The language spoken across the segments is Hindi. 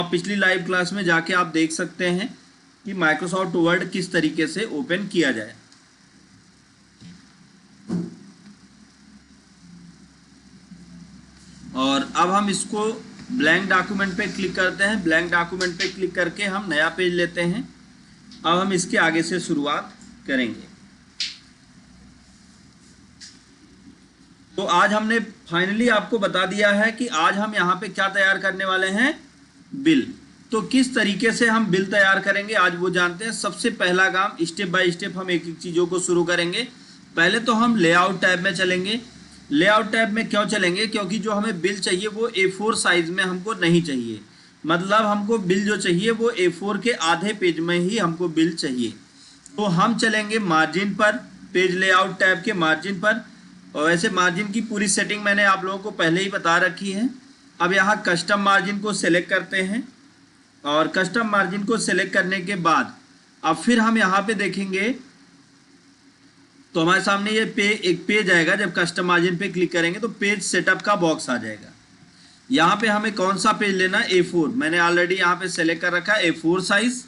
आप पिछली लाइव क्लास में जाके आप देख सकते हैं कि माइक्रोसॉफ्ट वर्ड किस तरीके से ओपन किया जाए। और अब हम इसको ब्लैंक डॉक्यूमेंट पे क्लिक करते हैं। ब्लैंक डॉक्यूमेंट पे क्लिक करके हम नया पेज लेते हैं। अब हम इसके आगे से शुरुआत करेंगे। तो आज हमने फाइनली आपको बता दिया है कि आज हम यहाँ पे क्या तैयार करने वाले हैं, बिल। तो किस तरीके से हम बिल तैयार करेंगे आज वो जानते हैं। सबसे पहला काम, स्टेप बाय स्टेप हम एक एक चीज़ों को शुरू करेंगे। पहले तो हम लेआउट टैब में चलेंगे। लेआउट टैब में क्यों चलेंगे, क्योंकि जो हमें बिल चाहिए वो A4 साइज में हमको नहीं चाहिए। मतलब हमको बिल जो चाहिए वो A4 के आधे पेज में ही हमको बिल चाहिए। तो हम चलेंगे मार्जिन पर, पेज लेआउट टैब के मार्जिन पर। और वैसे मार्जिन की पूरी सेटिंग मैंने आप लोगों को पहले ही बता रखी है। अब यहाँ कस्टम मार्जिन को सेलेक्ट करते हैं और कस्टम मार्जिन को सेलेक्ट करने के बाद अब फिर हम यहाँ पे देखेंगे तो हमारे सामने ये एक पेज आएगा। जब कस्टम मार्जिन पे क्लिक करेंगे तो पेज सेटअप का बॉक्स आ जाएगा। यहाँ पे हमें कौन सा पेज लेना है, A4। मैंने ऑलरेडी यहाँ पे सेलेक्ट कर रखा है A4 साइज।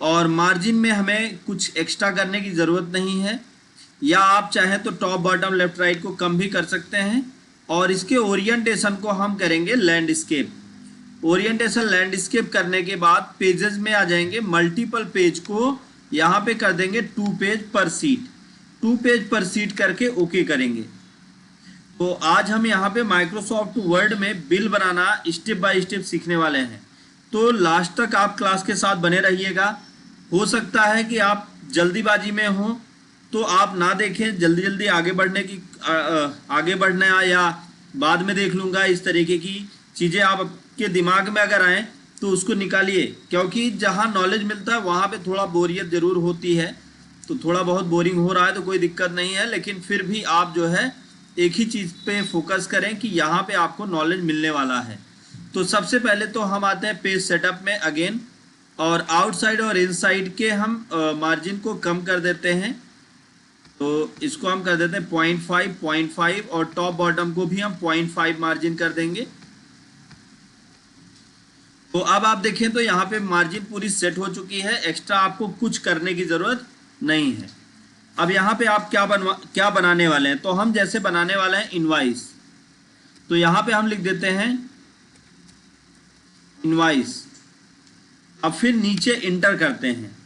और मार्जिन में हमें कुछ एक्स्ट्रा करने की ज़रूरत नहीं है, या आप चाहें तो टॉप बॉटम लेफ्ट राइट को कम भी कर सकते हैं। और इसके ओरिएंटेशन को हम करेंगे लैंडस्केप। ओरिएंटेशन लैंडस्केप करने के बाद पेजेस में आ जाएंगे। मल्टीपल पेज को यहाँ पे कर देंगे 2 पेज पर सीट। 2 पेज पर सीट करके ओके करेंगे। तो आज हम यहाँ पे माइक्रोसॉफ्ट वर्ड में bill banana step by step सीखने वाले हैं। तो लास्ट तक आप क्लास के साथ बने रहिएगा। हो सकता है कि आप जल्दीबाजी में हो तो आप ना देखें, जल्दी जल्दी आगे बढ़ना या बाद में देख लूँगा, इस तरीके की चीज़ें आपके दिमाग में अगर आएँ तो उसको निकालिए। क्योंकि जहाँ नॉलेज मिलता है वहाँ पे थोड़ा बोरियत ज़रूर होती है। तो थोड़ा बहुत बोरिंग हो रहा है तो कोई दिक्कत नहीं है, लेकिन फिर भी आप जो है एक ही चीज़ पे फोकस करें कि यहाँ पे आपको नॉलेज मिलने वाला है। तो सबसे पहले तो हम आते हैं पेज सेटअप में अगेन, और आउटसाइड और इनसाइड के हम मार्जिन को कम कर देते हैं। तो इसको हम कर देते हैं 0.5 और टॉप बॉटम को भी हम 0.5 मार्जिन कर देंगे। तो अब आप देखें तो यहाँ पे मार्जिन पूरी सेट हो चुकी है। एक्स्ट्रा आपको कुछ करने की ज़रूरत नहीं है। अब यहाँ पे आप क्या बनाने वाले हैं, तो हम जैसे बनाने वाले हैं इनवाइस। तो यहाँ पे हम लिख देते हैं इनवाइस। अब फिर नीचे इंटर करते हैं।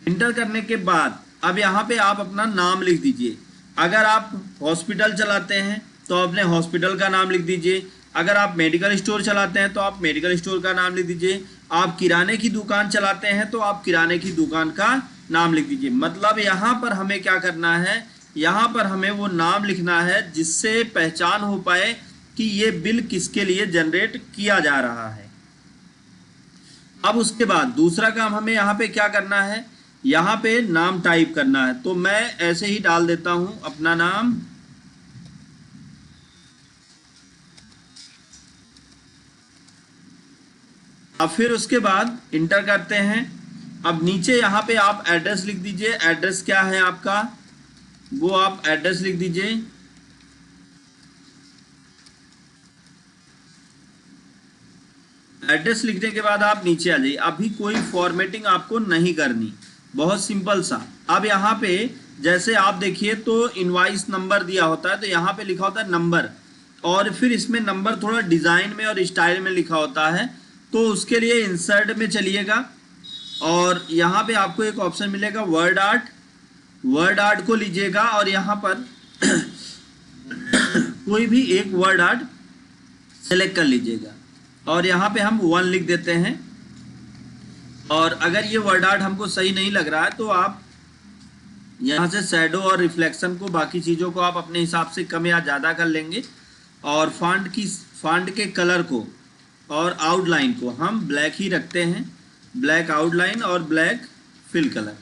इंटर करने के बाद अब यहाँ पे आप अपना नाम लिख दीजिए। अगर आप हॉस्पिटल चलाते हैं तो अपने हॉस्पिटल का नाम लिख दीजिए। अगर आप मेडिकल स्टोर चलाते हैं तो आप मेडिकल स्टोर का नाम लिख दीजिए। आप किराने की दुकान चलाते हैं तो आप किराने की दुकान का नाम लिख दीजिए। मतलब यहाँ पर हमें क्या करना है, यहाँ पर हमें वो नाम लिखना है जिससे पहचान हो पाए कि ये बिल किसके लिए जनरेट किया जा रहा है। अब उसके बाद दूसरा काम हमें यहाँ पे क्या करना है, यहाँ पे नाम टाइप करना है। तो मैं ऐसे ही डाल देता हूँ अपना नाम। अब फिर उसके बाद इंटर करते हैं। अब नीचे यहाँ पे आप एड्रेस लिख दीजिए। एड्रेस क्या है आपका, वो आप एड्रेस लिख दीजिए। एड्रेस लिखने के बाद आप नीचे आ जाइए। अभी कोई फॉर्मेटिंग आपको नहीं करनी, बहुत सिंपल सा। अब यहाँ पे जैसे आप देखिए तो इनवाइस नंबर दिया होता है, तो यहाँ पे लिखा होता है नंबर, और फिर इसमें नंबर थोड़ा डिज़ाइन में और स्टाइल में लिखा होता है। तो उसके लिए इंसर्ट में चलिएगा और यहाँ पे आपको एक ऑप्शन मिलेगा वर्ड आर्ट। वर्ड आर्ट को लीजिएगा और यहाँ पर कोई भी एक वर्ड आर्ट सेलेक्ट कर लीजिएगा और यहाँ पे हम 1 लिख देते हैं। और अगर ये वर्ड आर्ट हमको सही नहीं लग रहा है तो आप यहाँ से शैडो और रिफ्लेक्शन को, बाकी चीज़ों को आप अपने हिसाब से कम या ज़्यादा कर लेंगे। और फॉन्ट के कलर को और आउटलाइन को हम ब्लैक ही रखते हैं, ब्लैक आउटलाइन और ब्लैक फिल कलर।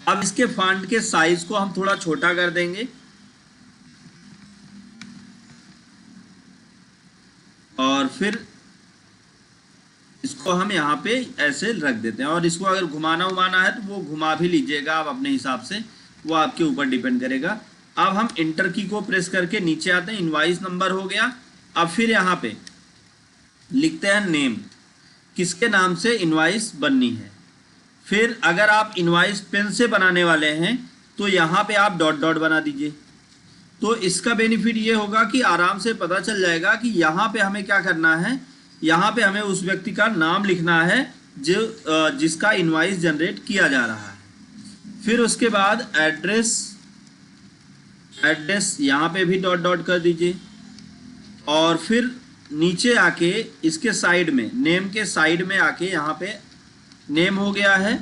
अब इसके फॉन्ट के साइज को हम थोड़ा छोटा कर देंगे और फिर इसको हम यहाँ पे ऐसे रख देते हैं। और इसको अगर घुमाना है तो वो घुमा भी लीजिएगा आप अपने हिसाब से, वो आपके ऊपर डिपेंड करेगा। अब हम इंटर की को प्रेस करके नीचे आते हैं। इनवाइस नंबर हो गया। अब फिर यहाँ पे लिखते हैं नेम, किसके नाम से इनवॉइस बननी है। फिर अगर आप इनवॉइस पेन से बनाने वाले हैं तो यहाँ पे आप डॉट डॉट बना दीजिए। तो इसका बेनिफिट ये होगा कि आराम से पता चल जाएगा कि यहाँ पे हमें क्या करना है। यहाँ पे हमें उस व्यक्ति का नाम लिखना है जो जिसका इनवॉइस जनरेट किया जा रहा है। फिर उसके बाद एड्रेस यहाँ पे भी डॉट डॉट कर दीजिए। और फिर नीचे आके इसके साइड में, नेम के साइड में आके यहाँ पे नेम हो गया है।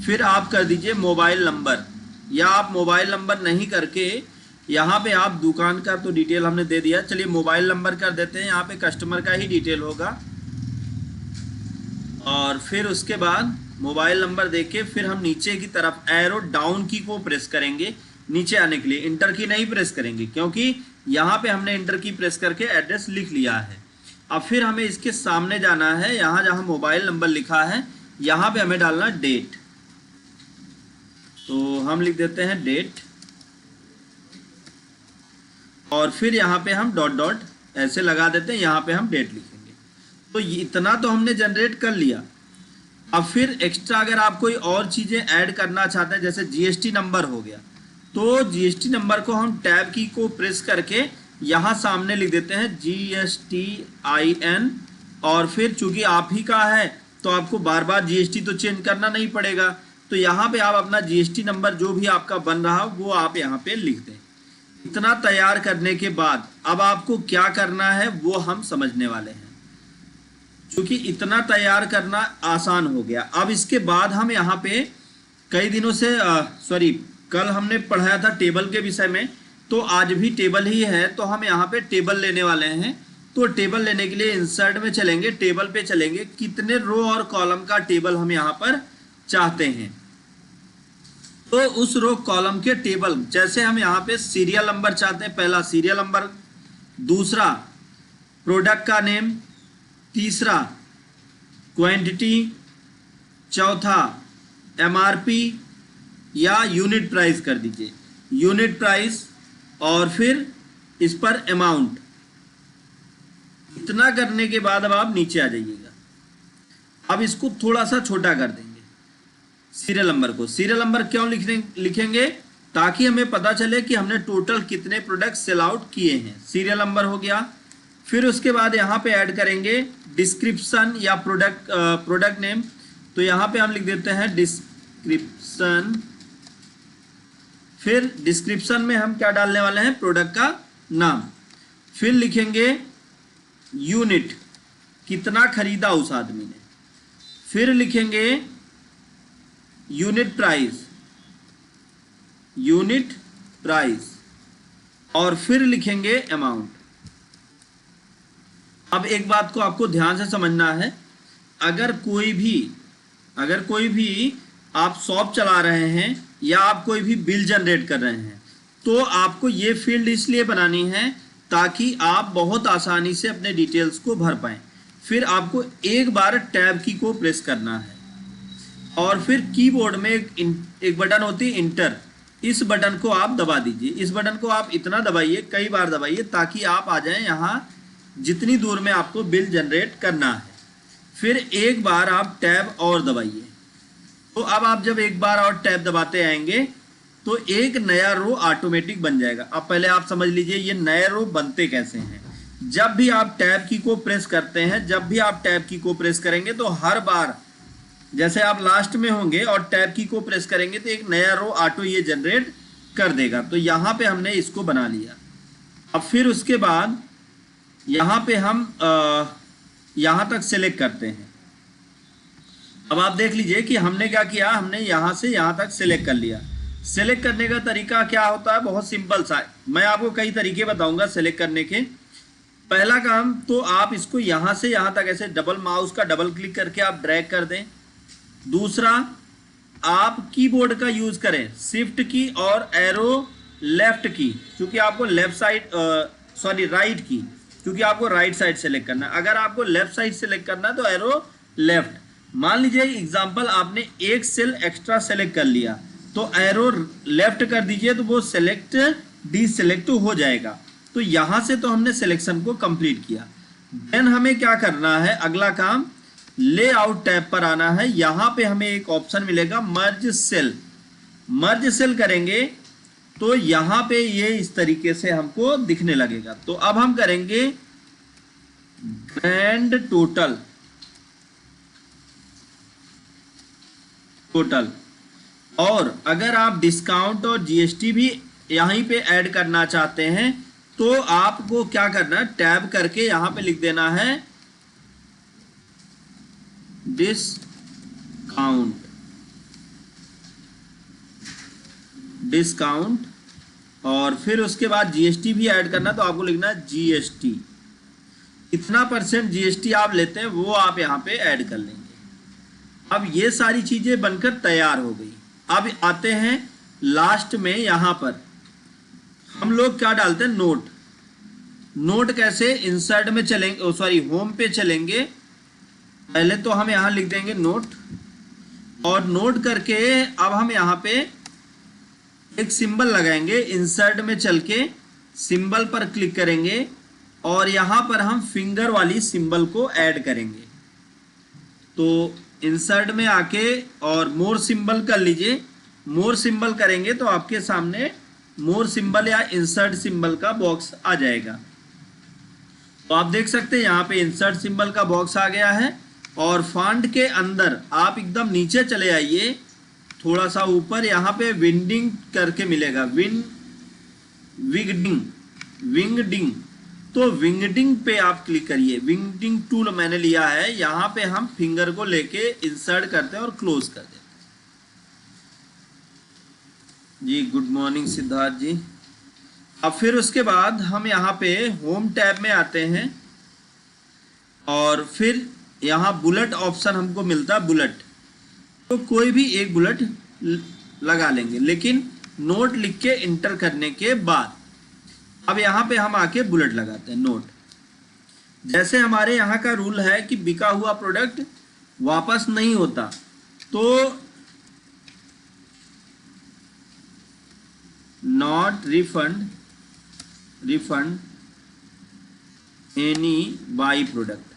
फिर आप कर दीजिए मोबाइल नंबर, या आप मोबाइल नंबर नहीं करके यहाँ पे आप दुकान का तो डिटेल हमने दे दिया, चलिए मोबाइल नंबर कर देते हैं। यहाँ पे कस्टमर का ही डिटेल होगा। और फिर उसके बाद मोबाइल नंबर देके फिर हम नीचे की तरफ एरो डाउन की को प्रेस करेंगे नीचे आने के लिए। इंटर की नहीं प्रेस करेंगे क्योंकि यहाँ पे हमने इंटर की प्रेस करके एड्रेस लिख लिया है। अब फिर हमें इसके सामने जाना है, यहाँ जहाँ मोबाइल नंबर लिखा है यहाँ पे हमें डालना डेट। तो हम लिख देते हैं डेट, और फिर यहाँ पे हम डॉट डॉट ऐसे लगा देते हैं, यहाँ पे हम डेट लिखेंगे। तो इतना तो हमने जनरेट कर लिया। अब फिर एक्स्ट्रा अगर आप कोई और चीज़ें ऐड करना चाहते हैं, जैसे जीएसटी नंबर हो गया, तो जीएसटी नंबर को हम टैब की को प्रेस करके यहाँ सामने लिख देते हैं GSTIN। और फिर चूंकि आप ही का है तो आपको बार बार जीएसटी तो चेंज करना नहीं पड़ेगा। तो यहाँ पे आप अपना जीएसटी नंबर जो भी आपका बन रहा हो वो आप यहाँ पे लिख दें। इतना तैयार करने के बाद अब आपको क्या करना है वो हम समझने वाले हैं, क्योंकि इतना तैयार करना आसान हो गया। अब इसके बाद हम यहाँ पे कई दिनों से कल हमने पढ़ाया था टेबल के विषय में, तो आज भी टेबल ही है। तो हम यहाँ पे टेबल लेने वाले हैं। तो टेबल लेने के लिए इंसर्ट में चलेंगे, टेबल पे चलेंगे, कितने रो और कॉलम का टेबल हम यहाँ पर चाहते हैं। तो उस रो कॉलम के टेबल, जैसे हम यहाँ पे सीरियल नंबर चाहते हैं, पहला सीरियल नंबर, दूसरा प्रोडक्ट का नेम, तीसरा क्वांटिटी, चौथा MRP या यूनिट प्राइस कर दीजिए, यूनिट प्राइस, और फिर इस पर अमाउंट। इतना करने के बाद अब आप नीचे आ जाइएगा। अब इसको थोड़ा सा छोटा कर देंगे सीरियल नंबर को। सीरियल नंबर क्यों लिखेंगे? ताकि हमें पता चले कि हमने टोटल कितने प्रोडक्ट सेल आउट किए हैं। सीरियल नंबर हो गया। फिर उसके बाद यहाँ पे ऐड करेंगे डिस्क्रिप्शन या प्रोडक्ट नेम। तो यहाँ पे हम लिख देते हैं डिस्क्रिप्शन। फिर डिस्क्रिप्शन में हम क्या डालने वाले हैं? प्रोडक्ट का नाम। फिर लिखेंगे यूनिट, कितना खरीदा उस आदमी ने। फिर लिखेंगे यूनिट प्राइस, और फिर लिखेंगे अमाउंट। अब एक बात को आपको ध्यान से समझना है, अगर कोई भी आप शॉप चला रहे हैं या आप कोई भी बिल जनरेट कर रहे हैं, तो आपको ये फील्ड इसलिए बनानी है ताकि आप बहुत आसानी से अपने डिटेल्स को भर पाएं। फिर आपको एक बार टैब की को प्रेस करना है, और फिर कीबोर्ड में एक बटन होती है इंटर, इस बटन को आप दबा दीजिए। इस बटन को आप इतना दबाइए, कई बार दबाइए, ताकि आप आ जाएं यहाँ जितनी दूर में आपको बिल जनरेट करना है। फिर एक बार आप टैब और दबाइए। तो अब आप जब एक बार और टैब दबाते आएंगे तो एक नया रो ऑटोमेटिक बन जाएगा। अब पहले आप समझ लीजिए ये नए रो बनते कैसे हैं। जब भी आप टैब की को प्रेस करते हैं, जब भी आप टैब की को प्रेस करेंगे तो हर बार जैसे आप लास्ट में होंगे और टैब की को प्रेस करेंगे तो एक नया रो ऑटो ये जनरेट कर देगा। तो यहाँ पे हमने इसको बना लिया। अब फिर उसके बाद यहाँ पे हम यहाँ तक सेलेक्ट करते हैं। अब आप देख लीजिए कि हमने क्या किया, हमने यहाँ से यहाँ तक सेलेक्ट कर लिया। सेलेक्ट करने का तरीका क्या होता है? बहुत सिंपल सा है। मैं आपको कई तरीके बताऊंगा सेलेक्ट करने के। पहला काम तो आप इसको यहाँ से यहाँ तक ऐसे डबल माउस का डबल क्लिक करके आप ड्रैग कर दें। दूसरा, आप कीबोर्ड का यूज करें, शिफ्ट की और एरो लेफ्ट की, क्योंकि आपको लेफ्ट साइड राइट की, क्योंकि आपको राइट साइड सेलेक्ट करना है। अगर आपको लेफ्ट साइड सेलेक्ट करना है तो एरो लेफ्ट। मान लीजिए एग्जांपल आपने एक सेल एक्स्ट्रा सेलेक्ट कर लिया तो एरो लेफ्ट कर दीजिए, तो वो सेलेक्ट डिसेलेक्ट हो जाएगा। तो यहाँ से तो हमने सिलेक्शन को कंप्लीट किया। देन हमें क्या करना है, अगला काम लेआउट टैब पर आना है। यहां पे हमें एक ऑप्शन मिलेगा मर्ज सेल। मर्ज सेल करेंगे तो यहां पे ये इस तरीके से हमको दिखने लगेगा। तो अब हम करेंगे ग्रैंड टोटल, और अगर आप डिस्काउंट और जीएसटी भी यहीं पे ऐड करना चाहते हैं तो आपको क्या करना है, टैब करके यहां पे लिख देना है डिस्काउंट, और फिर उसके बाद जीएसटी भी ऐड करना, तो आपको लिखना है जीएसटी। कितना % जीएसटी आप लेते हैं वो आप यहाँ पे ऐड कर लेंगे। अब ये सारी चीजें बनकर तैयार हो गई। अब आते हैं लास्ट में, यहां पर हम लोग क्या डालते हैं, नोट। नोट कैसे, इंसर्ट में चलेंगे, सॉरी होम पे चलेंगे। पहले तो हम यहां लिख देंगे नोट, और नोट करके अब हम यहां पे एक सिंबल लगाएंगे। इंसर्ट में चल के सिंबल पर क्लिक करेंगे और यहां पर हम फिंगर वाली सिंबल को ऐड करेंगे। तो इंसर्ट में आके और मोर सिंबल कर लीजिए। मोर सिंबल करेंगे तो आपके सामने मोर सिंबल या इंसर्ट सिंबल का बॉक्स आ जाएगा। तो आप देख सकते हैं यहाँ पे इंसर्ट सिंबल का बॉक्स आ गया है। और फॉन्ट के अंदर आप एकदम नीचे चले आइए, थोड़ा सा ऊपर, यहाँ पे विंडिंग करके मिलेगा, विंगडिंग। तो विंगडिंग पे आप क्लिक करिए। विंगडिंग टूल मैंने लिया है, यहां पे हम फिंगर को लेके इंसर्ट करते हैं और क्लोज कर देते हैं। जी गुड मॉर्निंग सिद्धार्थ जी। अब फिर उसके बाद हम यहाँ पे होम टैब में आते हैं और फिर यहाँ बुलेट ऑप्शन हमको मिलता है, बुलेट। तो कोई भी एक बुलेट लगा लेंगे, लेकिन नोट लिख के इंटर करने के बाद अब यहाँ पे हम आके बुलेट लगाते हैं, नोट। जैसे हमारे यहाँ का रूल है कि बिका हुआ प्रोडक्ट वापस नहीं होता, तो not refund any by product.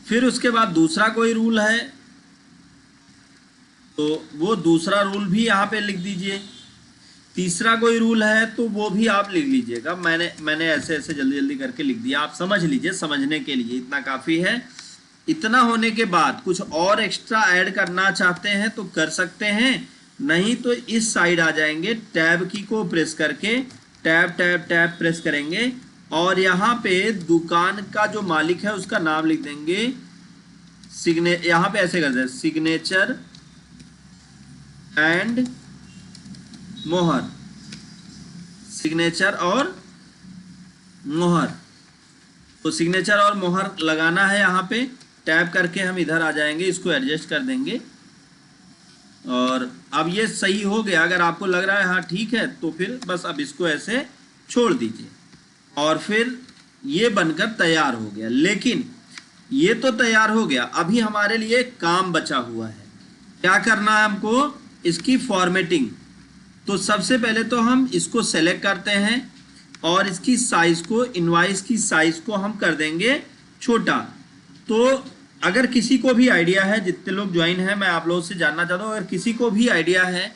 फिर उसके बाद दूसरा कोई रूल है तो वो दूसरा रूल भी यहाँ पे लिख दीजिए। तीसरा कोई रूल है तो वो भी आप लिख लीजिएगा। मैंने ऐसे जल्दी करके लिख दिया, आप समझ लीजिए, समझने के लिए इतना काफ़ी है। इतना होने के बाद कुछ और एक्स्ट्रा ऐड करना चाहते हैं तो कर सकते हैं, नहीं तो इस साइड आ जाएंगे, टैब की को प्रेस करके टैब प्रेस करेंगे और यहाँ पे दुकान का जो मालिक है उसका नाम लिख देंगे, यहाँ पे ऐसे कर दें, सिग्नेचर एंड मोहर, सिग्नेचर और मोहर। तो सिग्नेचर और मोहर लगाना है। यहाँ पे टैब करके हम इधर आ जाएंगे, इसको एडजस्ट कर देंगे और अब ये सही हो गया। अगर आपको लग रहा है हाँ ठीक है तो फिर बस अब इसको ऐसे छोड़ दीजिए और फिर ये बनकर तैयार हो गया। लेकिन ये तो तैयार हो गया, अभी हमारे लिए काम बचा हुआ है। क्या करना है हमको, इसकी फॉर्मेटिंग। तो सबसे पहले तो हम इसको सेलेक्ट करते हैं और इसकी साइज को, इनवाइस की साइज को हम कर देंगे छोटा। तो अगर किसी को भी आइडिया है, जितने लोग ज्वाइन हैं मैं आप लोगों से जानना चाहता हूँ, अगर किसी को भी आइडिया है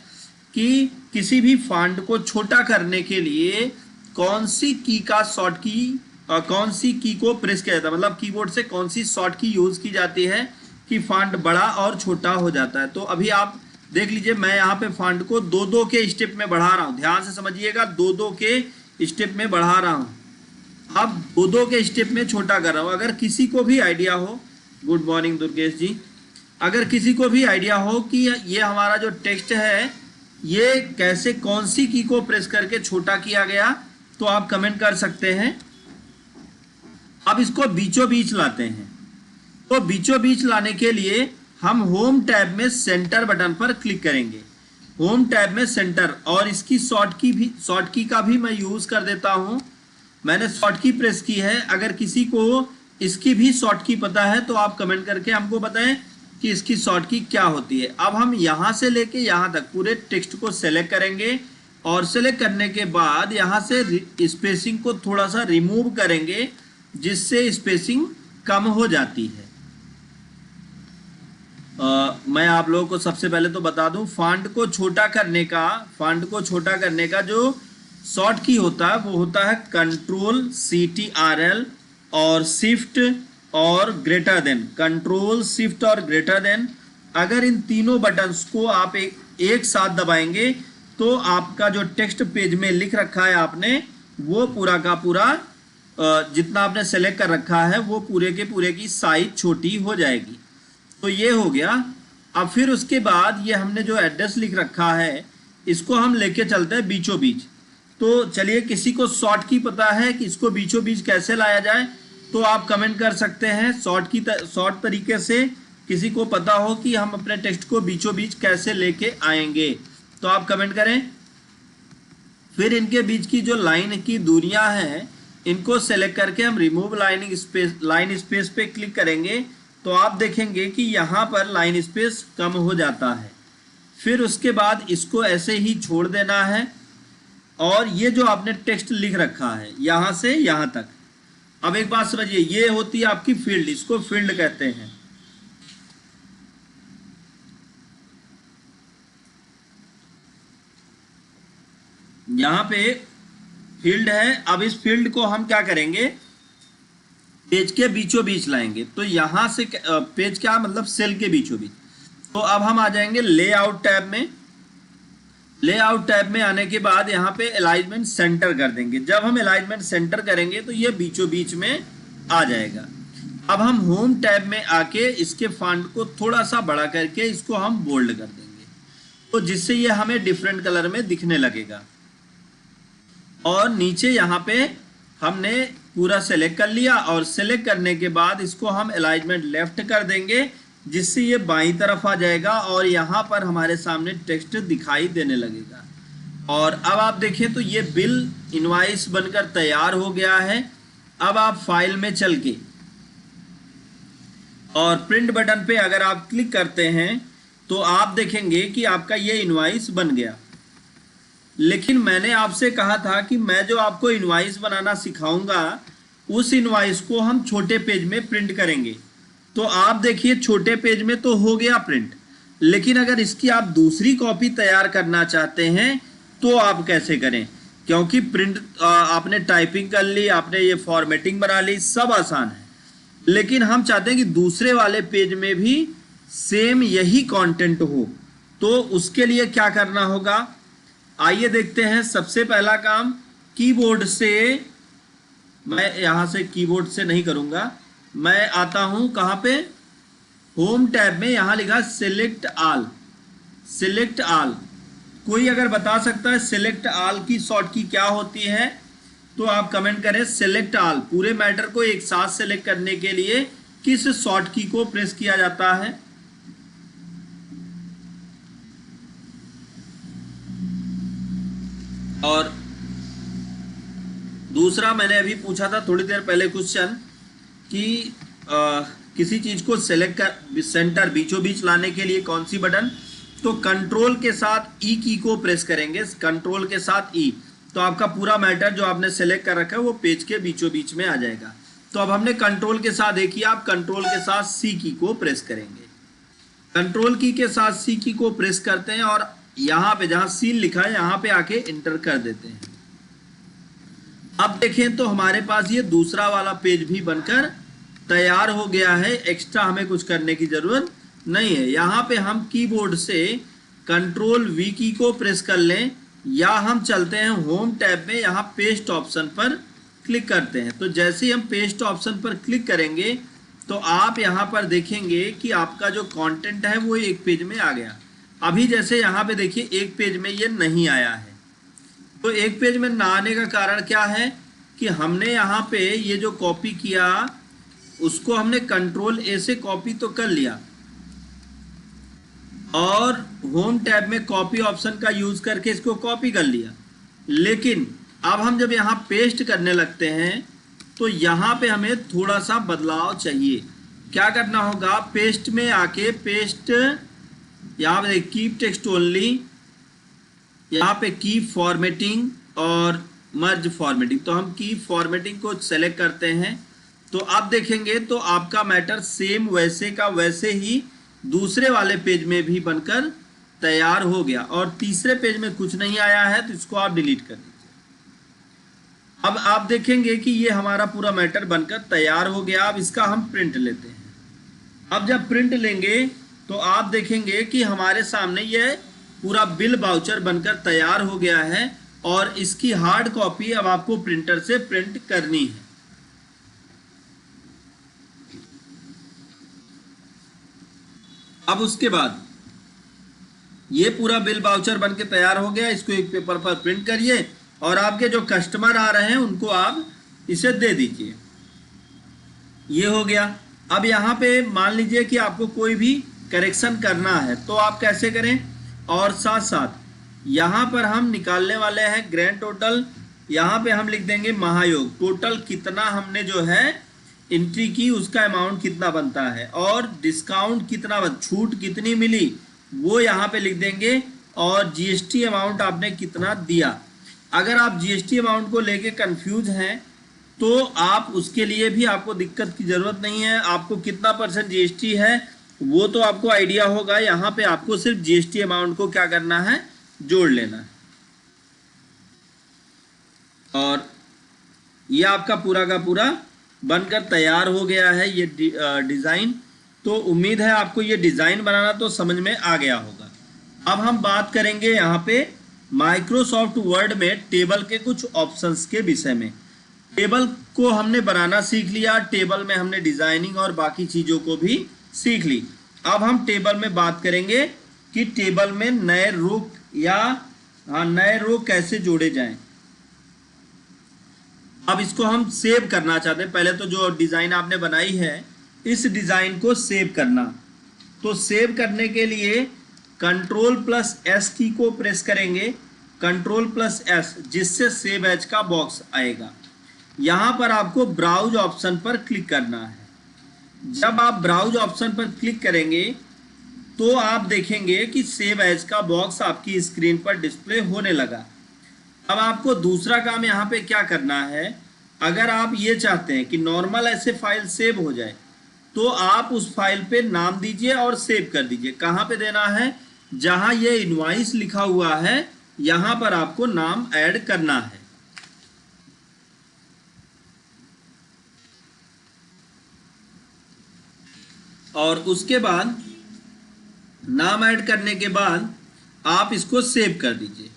कि किसी भी फॉन्ट को छोटा करने के लिए कौन सी की का शॉर्ट की, कौन सी की को प्रेस किया जाता है, मतलब कीबोर्ड से कौन सी शॉर्ट की यूज की जाती है कि फॉन्ट बड़ा और छोटा हो जाता है। तो अभी आप देख लीजिए, मैं यहाँ पे फॉन्ट को 2-2 के स्टेप में बढ़ा रहा हूँ। ध्यान से समझिएगा, 2-2 के स्टेप में बढ़ा रहा हूँ, अब 2-2 के स्टेप में छोटा कर रहा हूँ। अगर किसी को भी आइडिया हो, गुड मॉर्निंग दुर्गेश जी, अगर किसी को भी आइडिया हो कि ये हमारा जो टेक्स्ट है ये कैसे, कौन सी की को प्रेस करके छोटा किया गया, तो आप कमेंट कर सकते हैं। अब इसको बीचों बीच लाते हैं। तो बीचों बीच लाने के लिए हम होम टैब में सेंटर बटन पर क्लिक करेंगे। होम टैब में सेंटर, और इसकी शॉर्ट की का भी मैं यूज कर देता हूं। मैंने शॉर्ट की प्रेस की है। अगर किसी को इसकी भी शॉर्ट की पता है तो आप कमेंट करके हमको बताएं कि इसकी शॉर्ट की क्या होती है। अब हम यहां से लेके यहां तक पूरे टेक्स्ट को सेलेक्ट करेंगे, और सेलेक्ट करने के बाद यहाँ से स्पेसिंग को थोड़ा सा रिमूव करेंगे, जिससे स्पेसिंग कम हो जाती है। मैं आप लोगों को सबसे पहले तो बता दूं, फॉन्ट को छोटा करने का जो शॉर्ट की होता है वो होता है Ctrl+Ctrl और शिफ्ट और ग्रेटर देन, कंट्रोल शिफ्ट और ग्रेटर देन। अगर इन तीनों बटन्स को आप एक साथ दबाएंगे तो आपका जो टेक्स्ट पेज में लिख रखा है आपने, वो पूरा का पूरा जितना आपने सेलेक्ट कर रखा है वो पूरे के पूरे की साइज छोटी हो जाएगी। तो ये हो गया। अब फिर उसके बाद ये हमने जो एड्रेस लिख रखा है इसको हम लेके चलते हैं बीचों बीच। तो चलिए, किसी को शॉर्ट की पता है कि इसको बीचों बीच कैसे लाया जाए तो आप कमेंट कर सकते हैं। शॉर्ट तरीके से किसी को पता हो कि हम अपने टेक्स्ट को बीचों बीच कैसे लेके आएंगे तो आप कमेंट करें। फिर इनके बीच की जो लाइन की दूरियां हैं इनको सेलेक्ट करके हम रिमूव लाइन स्पेस पे क्लिक करेंगे तो आप देखेंगे कि यहाँ पर लाइन स्पेस कम हो जाता है। फिर उसके बाद इसको ऐसे ही छोड़ देना है और ये जो आपने टेक्स्ट लिख रखा है यहाँ से यहाँ तक। अब एक बात समझिए, ये होती है आपकी फील्ड, इसको फील्ड कहते हैं। यहाँ पे फील्ड है। अब इस फील्ड को हम क्या करेंगे, पेज के बीचों बीच लाएंगे। तो यहाँ से पेज क्या मतलब सेल के बीचों बीच। तो अब हम आ जाएंगे लेआउट टैब में। लेआउट टैब में आने के बाद यहाँ पे अलाइनमेंट सेंटर कर देंगे। जब हम अलाइनमेंट सेंटर करेंगे तो ये बीचों बीच में आ जाएगा। अब हम होम टैब में आके इसके फॉन्ट को थोड़ा सा बड़ा करके इसको हम बोल्ड कर देंगे, तो जिससे ये हमें डिफरेंट कलर में दिखने लगेगा। और नीचे यहाँ पे हमने पूरा सेलेक्ट कर लिया और सेलेक्ट करने के बाद इसको हम अलाइनमेंट लेफ्ट कर देंगे, जिससे ये बाईं तरफ आ जाएगा और यहाँ पर हमारे सामने टेक्स्ट दिखाई देने लगेगा। और अब आप देखें तो ये बिल इनवॉइस बनकर तैयार हो गया है। अब आप फाइल में चल के और प्रिंट बटन पे अगर आप क्लिक करते हैं तो आप देखेंगे कि आपका ये इनवॉइस बन गया। लेकिन मैंने आपसे कहा था कि मैं जो आपको इनवॉइस बनाना सिखाऊंगा उस इनवॉइस को हम छोटे पेज में प्रिंट करेंगे। तो आप देखिए, छोटे पेज में तो हो गया प्रिंट, लेकिन अगर इसकी आप दूसरी कॉपी तैयार करना चाहते हैं तो आप कैसे करें, क्योंकि प्रिंट आपने टाइपिंग कर ली, आपने ये फॉर्मेटिंग बना ली, सब आसान है। लेकिन हम चाहते हैं कि दूसरे वाले पेज में भी सेम यही कंटेंट हो। तो उसके लिए क्या करना होगा, आइए देखते हैं। सबसे पहला काम, कीबोर्ड से, मैं यहाँ से कीबोर्ड से नहीं करूँगा, मैं आता हूँ कहाँ पे, होम टैब में। यहाँ लिखा सिलेक्ट ऑल। सिलेक्ट ऑल, कोई अगर बता सकता है सिलेक्ट ऑल की शॉर्ट की क्या होती है तो आप कमेंट करें। सिलेक्ट ऑल, पूरे मैटर को एक साथ सेलेक्ट करने के लिए किस शॉर्ट की को प्रेस किया जाता है। और दूसरा, मैंने अभी पूछा था थोड़ी देर पहले क्वेश्चन कि किसी चीज को सेलेक्ट कर सेंटर बीचों बीच लाने के लिए कौन सी बटन, तो कंट्रोल के साथ ई की को प्रेस करेंगे। कंट्रोल के साथ ई, तो आपका पूरा मैटर जो आपने सेलेक्ट कर रखा है वो पेज के बीचों बीच में आ जाएगा। तो अब हमने कंट्रोल के साथ, देखिए आप कंट्रोल के साथ सी की को प्रेस करेंगे। कंट्रोल की के साथ सी की को प्रेस करते हैं और यहाँ पे जहाँ सीन लिखा है यहाँ पे आके इंटर कर देते हैं। अब देखें तो हमारे पास ये दूसरा वाला पेज भी बनकर तैयार हो गया है। एक्स्ट्रा हमें कुछ करने की जरूरत नहीं है। यहाँ पे हम कीबोर्ड से कंट्रोल वी की को प्रेस कर लें, या हम चलते हैं होम टैब में, यहाँ पेस्ट ऑप्शन पर क्लिक करते हैं। तो जैसे ही हम पेस्ट ऑप्शन पर क्लिक करेंगे तो आप यहाँ पर देखेंगे कि आपका जो कंटेंट है वो एक पेज में आ गया। अभी जैसे यहाँ पे देखिए एक पेज में ये नहीं आया है। तो एक पेज में ना आने का कारण क्या है कि हमने यहाँ पे ये जो कॉपी किया उसको हमने कंट्रोल ए से कॉपी तो कर लिया और होम टैब में कॉपी ऑप्शन का यूज करके इसको कॉपी कर लिया, लेकिन अब हम जब यहाँ पेस्ट करने लगते हैं तो यहाँ पे हमें थोड़ा सा बदलाव चाहिए। क्या करना होगा, पेस्ट में आके पेस्ट, यहाँ पे कीप टेक्स्ट ओनली, यहाँ पे की फॉर्मेटिंग और मर्ज फॉर्मेटिंग, तो हम की फॉर्मेटिंग को सेलेक्ट करते हैं। तो आप देखेंगे तो आपका मैटर सेम वैसे का वैसे ही दूसरे वाले पेज में भी बनकर तैयार हो गया, और तीसरे पेज में कुछ नहीं आया है तो इसको आप डिलीट कर दीजिए। अब आप देखेंगे कि ये हमारा पूरा मैटर बनकर तैयार हो गया। अब इसका हम प्रिंट लेते हैं। अब जब प्रिंट लेंगे तो आप देखेंगे कि हमारे सामने ये पूरा बिल वाउचर बनकर तैयार हो गया है, और इसकी हार्ड कॉपी अब आपको प्रिंटर से प्रिंट करनी है। अब उसके बाद ये पूरा बिल वाउचर बनकर तैयार हो गया, इसको एक पेपर पर प्रिंट करिए और आपके जो कस्टमर आ रहे हैं उनको आप इसे दे दीजिए। ये हो गया। अब यहाँ पे मान लीजिए कि आपको कोई भी करेक्शन करना है तो आप कैसे करें, और साथ साथ यहाँ पर हम निकालने वाले हैं ग्रैंड टोटल। यहाँ पे हम लिख देंगे महायोग, टोटल कितना हमने जो है एंट्री की उसका अमाउंट कितना बनता है, और डिस्काउंट कितना, छूट कितनी मिली वो यहाँ पे लिख देंगे, और जीएसटी अमाउंट आपने कितना दिया। अगर आप जीएसटी अमाउंट को लेके कंफ्यूज हैं तो आप उसके लिए भी आपको दिक्कत की ज़रूरत नहीं है। आपको कितना % जीएसटी है वो तो आपको आइडिया होगा। यहाँ पे आपको सिर्फ जीएसटी अमाउंट को क्या करना है, जोड़ लेना है। और ये आपका पूरा का पूरा बनकर तैयार हो गया है ये डिज़ाइन। तो उम्मीद है आपको ये डिज़ाइन बनाना तो समझ में आ गया होगा। अब हम बात करेंगे यहाँ पे माइक्रोसॉफ्ट वर्ड में टेबल के कुछ ऑप्शंस के विषय में। टेबल को हमने बनाना सीख लिया, टेबल में हमने डिज़ाइनिंग और बाकी चीज़ों को भी सीख ली। अब हम टेबल में बात करेंगे कि टेबल में नए रो कैसे जोड़े जाएं। अब इसको हम सेव करना चाहते हैं। पहले तो जो डिज़ाइन आपने बनाई है इस डिज़ाइन को सेव करना, तो सेव करने के लिए Ctrl+S की को प्रेस करेंगे, Ctrl+S, जिससे सेव एज का बॉक्स आएगा। यहाँ पर आपको ब्राउज ऑप्शन पर क्लिक करना है। जब आप ब्राउज ऑप्शन पर क्लिक करेंगे तो आप देखेंगे कि सेव एज का बॉक्स आपकी स्क्रीन पर डिस्प्ले होने लगा। अब आपको दूसरा काम यहाँ पे क्या करना है, अगर आप ये चाहते हैं कि नॉर्मल ऐसे फाइल सेव हो जाए तो आप उस फाइल पे नाम दीजिए और सेव कर दीजिए। कहाँ पे देना है, जहाँ ये इनवॉइस लिखा हुआ है यहाँ पर आपको नाम ऐड करना है। और उसके बाद नाम ऐड करने के बाद आप इसको सेव कर दीजिए,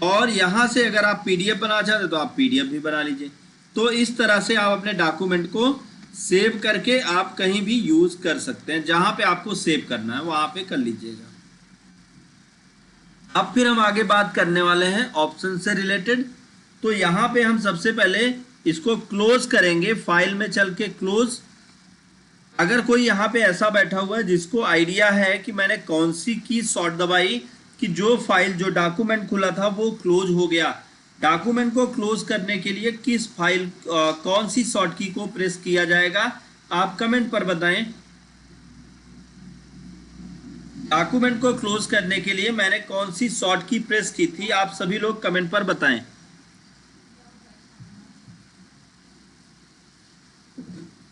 और यहाँ से अगर आप पीडीएफ बनाना चाहते तो आप पीडीएफ भी बना लीजिए। तो इस तरह से आप अपने डॉक्यूमेंट को सेव करके आप कहीं भी यूज़ कर सकते हैं। जहाँ पे आपको सेव करना है वहाँ पे कर लीजिएगा। अब फिर हम आगे बात करने वाले हैं ऑप्शन से रिलेटेड। तो यहाँ पे हम सबसे पहले इसको क्लोज करेंगे, फाइल में चल के क्लोज। अगर कोई यहाँ पे ऐसा बैठा हुआ है जिसको आइडिया है कि मैंने कौन सी की शॉर्ट दबाई कि जो फाइल जो डॉक्यूमेंट खुला था वो क्लोज हो गया, डॉक्यूमेंट को क्लोज करने के लिए किस फाइल कौन सी शॉर्ट की को प्रेस किया जाएगा, आप कमेंट पर बताएं। डॉक्यूमेंट को क्लोज करने के लिए मैंने कौन सी शॉर्ट की प्रेस की थी, आप सभी लोग कमेंट पर बताएं।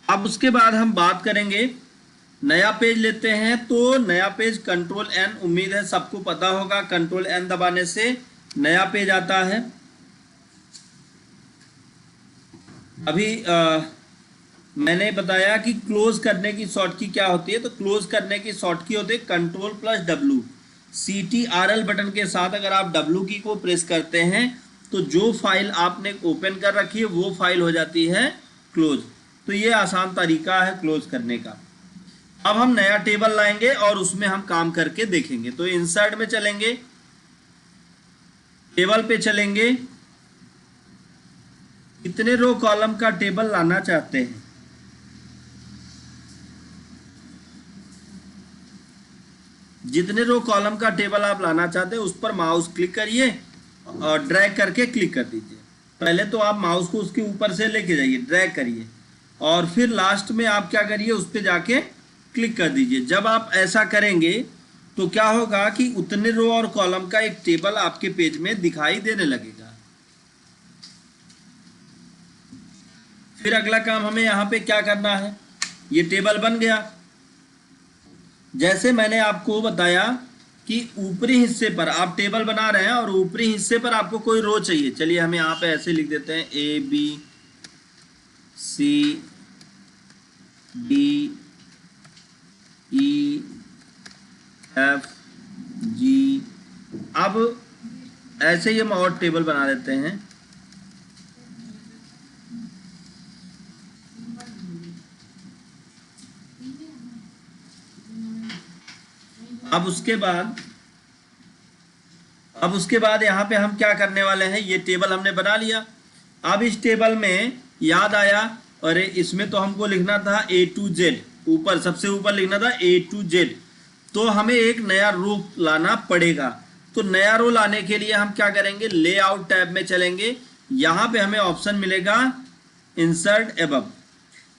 अब उसके बाद हम बात करेंगे, नया पेज लेते हैं। तो नया पेज Ctrl+N, उम्मीद है सबको पता होगा, Ctrl+N दबाने से नया पेज आता है। अभी मैंने बताया कि क्लोज करने की शॉर्ट की क्या होती है। तो क्लोज करने की शॉर्ट की होती है Ctrl+W। CTRL बटन के साथ अगर आप W की को प्रेस करते हैं तो जो फाइल आपने ओपन कर रखी है वो फाइल हो जाती है क्लोज। तो ये आसान तरीका है क्लोज करने का। अब हम नया टेबल लाएंगे और उसमें हम काम करके देखेंगे। तो इंसर्ट में चलेंगे, टेबल पे चलेंगे, कितने रो कॉलम का टेबल लाना चाहते हैं, जितने रो कॉलम का टेबल आप लाना चाहते हैं उस पर माउस क्लिक करिए और ड्रैग करके क्लिक कर दीजिए। पहले तो आप माउस को उसके ऊपर से लेके जाइए, ड्रैग करिए, और फिर लास्ट में आप क्या करिए, उस पर जाके क्लिक कर दीजिए। जब आप ऐसा करेंगे तो क्या होगा कि उतने रो और कॉलम का एक टेबल आपके पेज में दिखाई देने लगेगा। फिर अगला काम हमें यहाँ पे क्या करना है, ये टेबल बन गया। जैसे मैंने आपको बताया कि ऊपरी हिस्से पर आप टेबल बना रहे हैं और ऊपरी हिस्से पर आपको कोई रो चाहिए। चलिए हम यहाँ पे ऐसे लिख देते हैं A B C D E F G। अब ऐसे ही हम और टेबल बना देते हैं। अब उसके बाद यहाँ पे हम क्या करने वाले हैं, ये टेबल हमने बना लिया। अब इस टेबल में याद आया, अरे इसमें तो हमको लिखना था A to Z, ऊपर सबसे ऊपर लिखना था A to Z, तो हमें एक नया रो लाना पड़ेगा। तो नया रो लाने के लिए हम क्या करेंगे, लेआउट टैब में चलेंगे। यहाँ पे हमें ऑप्शन मिलेगा इंसर्ट एबव।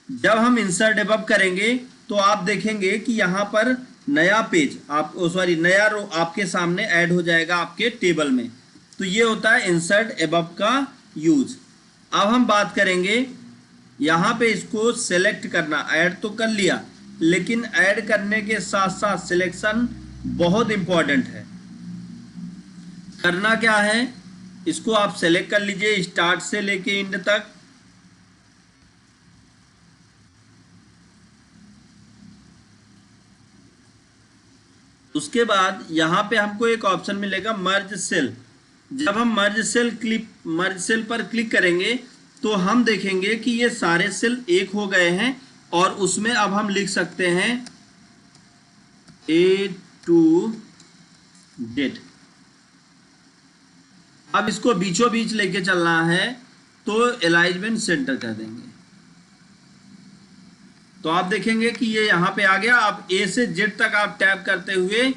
जब हम इंसर्ट एबव करेंगे तो आप देखेंगे कि यहाँ पर नया पेज नया रो आपके सामने ऐड हो जाएगा आपके टेबल में। तो ये होता है इंसर्ट एबव का यूज। अब हम बात करेंगे यहाँ पे इसको सेलेक्ट करना। ऐड तो कर लिया, लेकिन ऐड करने के साथ साथ सिलेक्शन बहुत इंपॉर्टेंट है। करना क्या है, इसको आप सेलेक्ट कर लीजिए स्टार्ट से लेके एंड तक। उसके बाद यहाँ पे हमको एक ऑप्शन मिलेगा मर्ज सेल। जब हम मर्ज सेल पर क्लिक करेंगे तो हम देखेंगे कि ये सारे सेल एक हो गए हैं और उसमें अब हम लिख सकते हैं A to Z। अब इसको बीचों बीच लेके चलना है तो अलाइनमेंट सेंटर कर देंगे। तो आप देखेंगे कि ये यहाँ पे आ गया। अब A से Z तक आप टैप करते हुए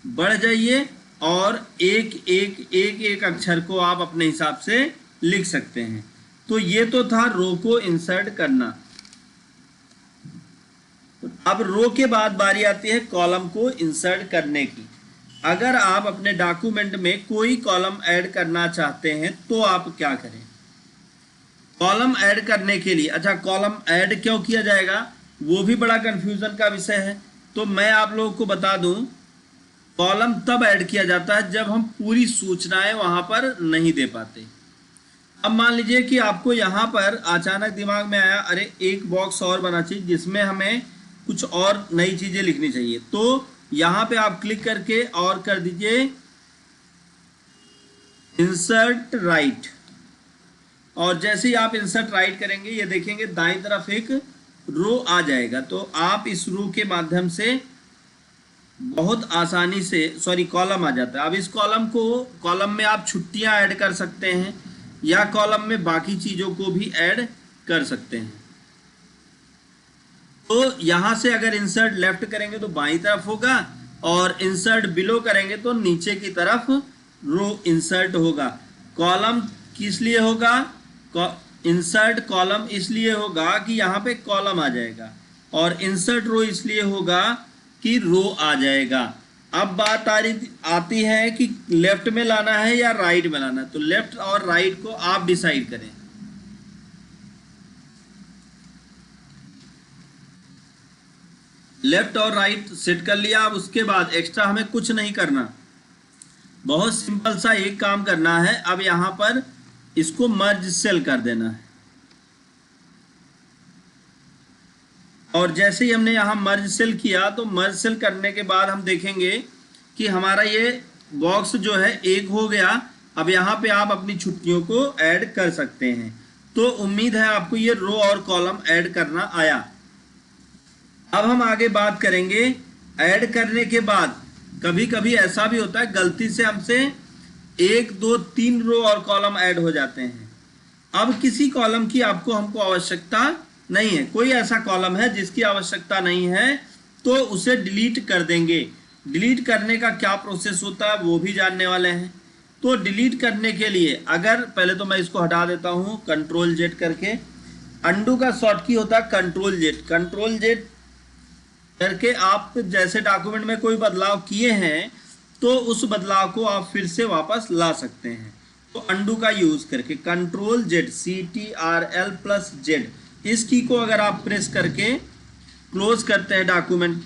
बढ़ जाइए और एक अक्षर को आप अपने हिसाब से लिख सकते हैं। तो ये तो था रो को इंसर्ट करना। अब रो के बाद बारी आती है कॉलम को इंसर्ट करने की। अगर आप अपने डॉक्यूमेंट में कोई कॉलम ऐड करना चाहते हैं तो आप क्या करें, कॉलम ऐड करने के लिए, अच्छा कॉलम ऐड क्यों किया जाएगा वो भी बड़ा कंफ्यूजन का विषय है। तो मैं आप लोगों को बता दूं, कॉलम तब ऐड किया जाता है जब हम पूरी सूचनाएं वहां पर नहीं दे पाते। अब मान लीजिए कि आपको यहाँ पर अचानक दिमाग में आया, अरे एक बॉक्स और बना चाहिए जिसमें हमें कुछ और नई चीजें लिखनी चाहिए। तो यहाँ पे आप क्लिक करके और कर दीजिए इंसर्ट राइट। और जैसे ही आप इंसर्ट राइट करेंगे ये देखेंगे दाईं तरफ एक रो आ जाएगा। तो आप इस रो के माध्यम से बहुत आसानी से कॉलम आ जाता है। अब इस कॉलम में आप छुट्टियां ऐड कर सकते हैं या कॉलम में बाकी चीजों को भी ऐड कर सकते हैं। तो यहां से अगर इंसर्ट लेफ्ट करेंगे तो बाईं तरफ होगा और इंसर्ट बिलो करेंगे तो नीचे की तरफ रो इंसर्ट होगा। कॉलम किस लिए होगा, इंसर्ट कॉलम इसलिए होगा कि यहाँ पे कॉलम आ जाएगा और इंसर्ट रो इसलिए होगा कि रो आ जाएगा। अब बात आती है कि लेफ्ट में लाना है या राइट में लाना है। तो लेफ्ट और राइट को आप डिसाइड करें। लेफ्ट और राइट सेट कर लिया। अब उसके बाद एक्स्ट्रा हमें कुछ नहीं करना, बहुत सिंपल सा एक काम करना है। अब यहां पर इसको मर्ज सेल कर देना है और जैसे ही हमने यहां मर्ज सेल किया तो मर्ज सेल करने के बाद हम देखेंगे कि हमारा ये बॉक्स जो है एक हो गया। अब यहाँ पे आप अपनी छुट्टियों को ऐड कर सकते हैं। तो उम्मीद है आपको ये रो और कॉलम ऐड करना आया। अब हम आगे बात करेंगे ऐड करने के बाद कभी कभी ऐसा भी होता है गलती से हमसे 1 2 3 रो और कॉलम ऐड हो जाते हैं। अब किसी कॉलम की हमको आवश्यकता नहीं है, कोई ऐसा कॉलम है जिसकी आवश्यकता नहीं है तो उसे डिलीट कर देंगे। डिलीट करने का क्या प्रोसेस होता है वो भी जानने वाले हैं। तो डिलीट करने के लिए अगर पहले तो मैं इसको हटा देता हूँ Ctrl Z करके। अंडू का शॉर्ट की होता है Ctrl Z। Ctrl Z करके आप जैसे डॉक्यूमेंट में कोई बदलाव किए हैं तो उस बदलाव को आप फिर से वापस ला सकते हैं। तो अंडू का यूज करके कंट्रोल जेड, CTRL+Z, इस की को अगर आप प्रेस करके क्लोज करते हैं डॉक्यूमेंट,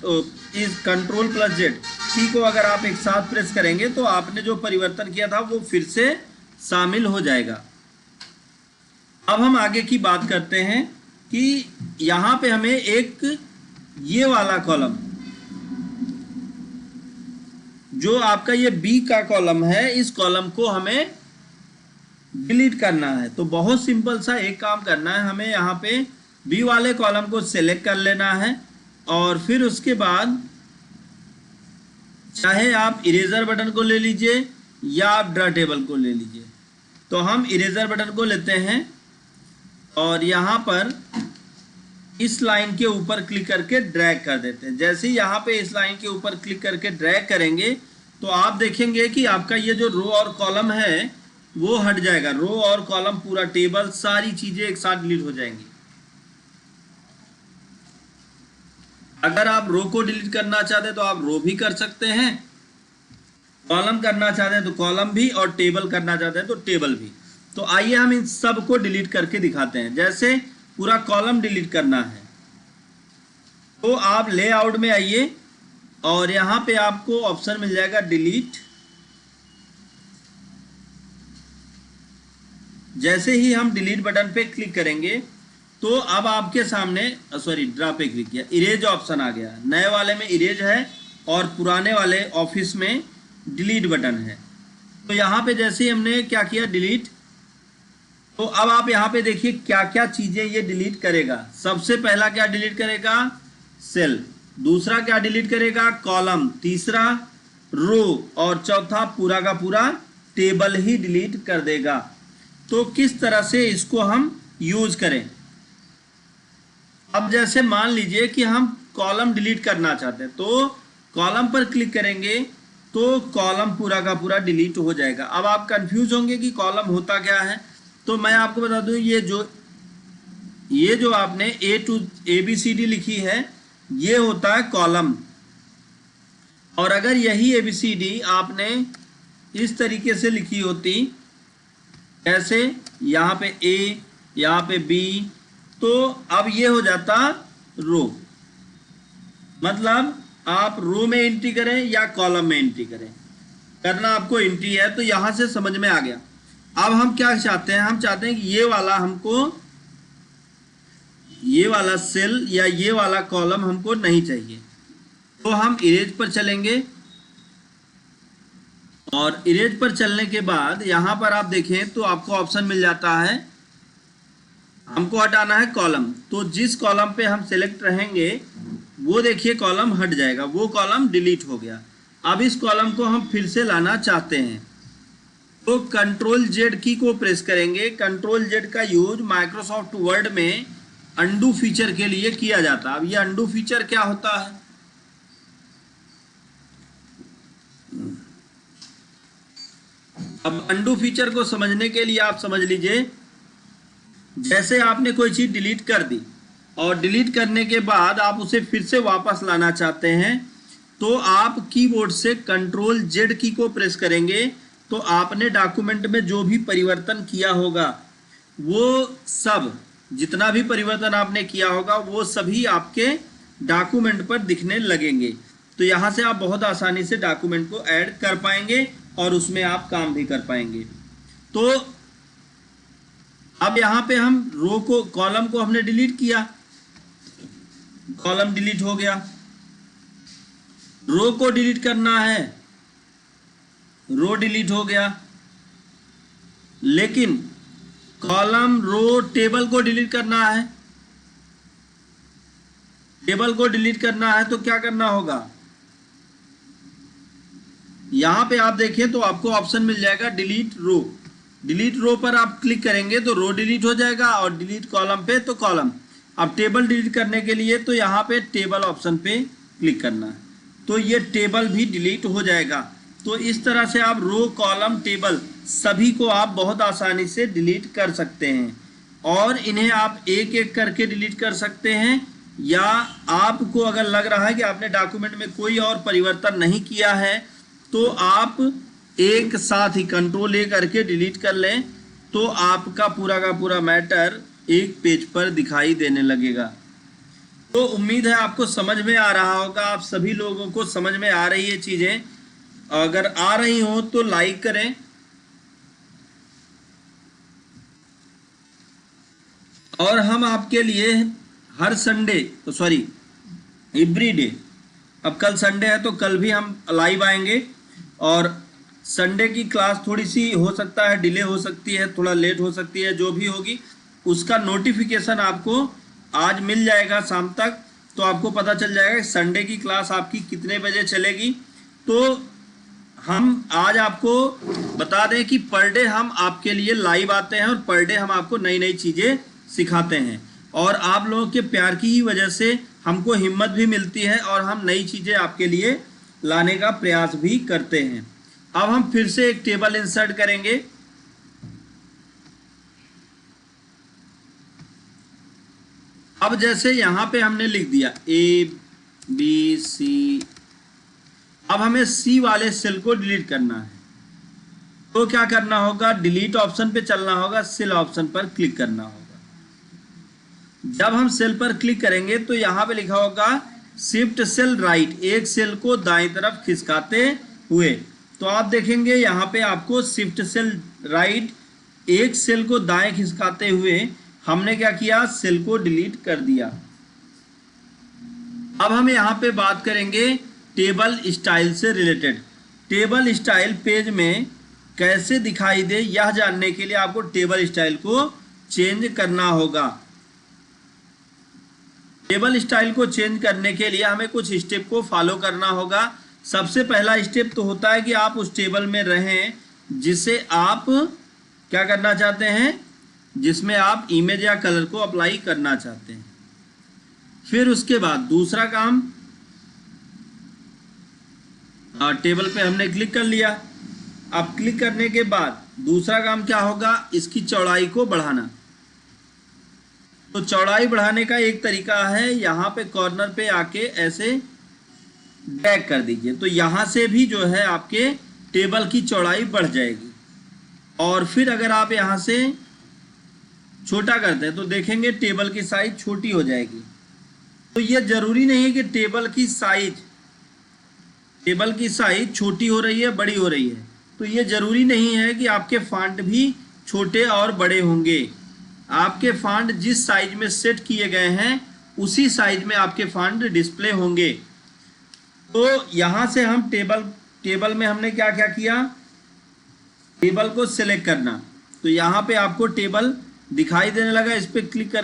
इस कंट्रोल+Z की को अगर आप एक साथ प्रेस करेंगे तो आपने जो परिवर्तन किया था वो फिर से शामिल हो जाएगा। अब हम आगे की बात करते हैं कि यहां पे हमें एक ये वाला कॉलम, जो आपका ये बी का कॉलम है, इस कॉलम को हमें डिलीट करना है। तो बहुत सिंपल सा एक काम करना है, हमें यहाँ पे बी वाले कॉलम को सेलेक्ट कर लेना है और फिर उसके बाद चाहे आप इरेजर बटन को ले लीजिए या आप ड्रा टेबल को ले लीजिए। तो हम इरेजर बटन को लेते हैं और यहाँ पर इस लाइन के ऊपर क्लिक करके ड्रैग कर देते हैं। जैसे ही यहाँ पे इस लाइन के ऊपर क्लिक करके ड्रैग करेंगे तो आप देखेंगे कि आपका ये जो रो और कॉलम है वो हट जाएगा। रो और कॉलम, पूरा टेबल, सारी चीजें एक साथ डिलीट हो जाएंगी। अगर आप रो को डिलीट करना चाहते हैं तो आप रो भी कर सकते हैं, कॉलम करना चाहते हैं तो कॉलम भी, और टेबल करना चाहते हैं तो टेबल भी। तो आइए हम इन सब को डिलीट करके दिखाते हैं। जैसे पूरा कॉलम डिलीट करना है तो आप लेआउट में आइए और यहां पे आपको ऑप्शन मिल जाएगा डिलीट। जैसे ही हम डिलीट बटन पे क्लिक करेंगे तो अब आपके सामने, सॉरी ड्रा पे क्लिक किया, इरेज ऑप्शन आ गया। नए वाले में इरेज है और पुराने वाले ऑफिस में डिलीट बटन है। तो यहाँ पे जैसे ही हमने क्या किया, डिलीट, तो अब आप यहाँ पे देखिए क्या क्या चीजें ये डिलीट करेगा। सबसे पहला क्या डिलीट करेगा, सेल। दूसरा क्या डिलीट करेगा, कॉलम। तीसरा रो, और चौथा पूरा का पूरा टेबल ही डिलीट कर देगा। तो किस तरह से इसको हम यूज करें। अब जैसे मान लीजिए कि हम कॉलम डिलीट करना चाहते हैं तो कॉलम पर क्लिक करेंगे तो कॉलम पूरा का पूरा डिलीट हो जाएगा। अब आप कंफ्यूज होंगे कि कॉलम होता क्या है, तो मैं आपको बता दूं, ये जो आपने ABCD लिखी है ये होता है कॉलम। और अगर यही ABCD आपने इस तरीके से लिखी होती, ऐसे यहाँ पे A, यहाँ पे B, तो अब ये हो जाता रो। मतलब आप रो में एंट्री करें या कॉलम में एंट्री करें, करना आपको एंट्री है। तो यहां से समझ में आ गया। अब हम क्या चाहते हैं, हम चाहते हैं कि ये वाला हमको, ये वाला सेल या ये वाला कॉलम हमको नहीं चाहिए। तो हम इरेज पर चलेंगे और इरेज पर चलने के बाद यहां पर आप देखें तो आपको ऑप्शन मिल जाता है, हमको हटाना है कॉलम। तो जिस कॉलम पे हम सेलेक्ट रहेंगे वो देखिए कॉलम हट जाएगा, वो कॉलम डिलीट हो गया। अब इस कॉलम को हम फिर से लाना चाहते हैं तो कंट्रोल-Z की को प्रेस करेंगे। कंट्रोल-Z का यूज माइक्रोसॉफ्ट वर्ड में अंडू फीचर के लिए किया जाता है। अब ये अंडू फीचर क्या होता है, अब अंडू फीचर को समझने के लिए आप समझ लीजिए, जैसे आपने कोई चीज डिलीट कर दी और डिलीट करने के बाद आप उसे फिर से वापस लाना चाहते हैं तो आप कीबोर्ड से कंट्रोल-Z की को प्रेस करेंगे तो आपने डॉक्यूमेंट में जो भी परिवर्तन किया होगा वो सब, जितना भी परिवर्तन आपने किया होगा वो सभी आपके डॉक्यूमेंट पर दिखने लगेंगे। तो यहाँ से आप बहुत आसानी से डॉक्यूमेंट को ऐड कर पाएंगे और उसमें आप काम भी कर पाएंगे। तो अब यहाँ पे हम रो को, कॉलम को हमने डिलीट किया, कॉलम डिलीट हो गया। रो को डिलीट करना है, रो डिलीट हो गया। लेकिन कॉलम, रो, टेबल को डिलीट करना है, टेबल को डिलीट करना है तो क्या करना होगा, यहां पे आप देखें तो आपको ऑप्शन मिल जाएगा डिलीट रो। डिलीट रो पर आप क्लिक करेंगे तो रो डिलीट हो जाएगा और डिलीट कॉलम पे तो कॉलम। अब टेबल डिलीट करने के लिए तो यहाँ पे टेबल ऑप्शन पे क्लिक करना है तो ये टेबल भी डिलीट हो जाएगा। तो इस तरह से आप रो, कॉलम, टेबल सभी को आप बहुत आसानी से डिलीट कर सकते हैं और इन्हें आप एक एक करके डिलीट कर सकते हैं या आपको अगर लग रहा है कि आपने डॉक्यूमेंट में कोई और परिवर्तन नहीं किया है तो आप एक साथ ही कंट्रोल ए करके डिलीट कर लें, तो आपका पूरा का पूरा मैटर एक पेज पर दिखाई देने लगेगा। तो उम्मीद है आपको समझ में आ रहा होगा, आप सभी लोगों को समझ में आ रही है चीज़ें। अगर आ रही हो तो लाइक करें। और हम आपके लिए हर संडे तो सॉरी एवरी डे, अब कल संडे है तो कल भी हम लाइव आएंगे, और संडे की क्लास थोड़ी सी हो सकता है डिले हो सकती है, थोड़ा लेट हो सकती है, जो भी होगी उसका नोटिफिकेशन आपको आज मिल जाएगा शाम तक। तो आपको पता चल जाएगा कि संडे की क्लास आपकी कितने बजे चलेगी। तो हम आज आपको बता दें कि पर डे हम आपके लिए लाइव आते हैं और पर डे हम आपको नई नई चीज़ें सिखाते हैं, और आप लोगों के प्यार की ही वजह से हमको हिम्मत भी मिलती है और हम नई चीज़ें आपके लिए लाने का प्रयास भी करते हैं। अब हम फिर से एक टेबल इंसर्ट करेंगे। अब जैसे यहाँ पे हमने लिख दिया ABC, अब हमें C वाले सेल को डिलीट करना है, तो क्या करना होगा, डिलीट ऑप्शन पे चलना होगा, सेल ऑप्शन पर क्लिक करना होगा। जब हम सेल पर क्लिक करेंगे तो यहाँ पे लिखा होगा शिफ्ट सेल राइट, एक सेल को दाईं तरफ खिसकाते हुए। तो आप देखेंगे यहाँ पे आपको शिफ्ट सेल राइट, एक सेल को दाएं खिसकाते हुए हमने क्या किया, सेल को डिलीट कर दिया। अब हम यहाँ पे बात करेंगे टेबल स्टाइल से रिलेटेड। टेबल स्टाइल पेज में कैसे दिखाई दे यह जानने के लिए आपको टेबल स्टाइल को चेंज करना होगा। टेबल स्टाइल को चेंज करने के लिए हमें कुछ स्टेप को फॉलो करना होगा। सबसे पहला स्टेप तो होता है कि आप उस टेबल में रहें जिसे आप क्या करना चाहते हैं, जिसमें आप इमेज या कलर को अप्लाई करना चाहते हैं। फिर उसके बाद दूसरा काम, टेबल पे हमने क्लिक कर लिया। अब क्लिक करने के बाद दूसरा काम क्या होगा, इसकी चौड़ाई को बढ़ाना। तो चौड़ाई बढ़ाने का एक तरीका है, यहाँ पे कॉर्नर पे आके ऐसे ड्रैग कर दीजिए, तो यहाँ से भी जो है आपके टेबल की चौड़ाई बढ़ जाएगी। और फिर अगर आप यहाँ से छोटा करते हैं तो देखेंगे टेबल की साइज छोटी हो जाएगी। तो ये जरूरी नहीं है कि टेबल की साइज छोटी हो रही है बड़ी हो रही है, तो ये जरूरी नहीं है कि आपके फॉन्ट भी छोटे और बड़े होंगे। आपके फॉन्ट जिस साइज में सेट किए गए हैं उसी साइज में आपके फॉन्ट डिस्प्ले होंगे। तो यहाँ से हम टेबल में हमने क्या क्या किया, टेबल को सिलेक्ट करना। तो यहाँ पे आपको टेबल दिखाई देने लगा, इस पर क्लिक कर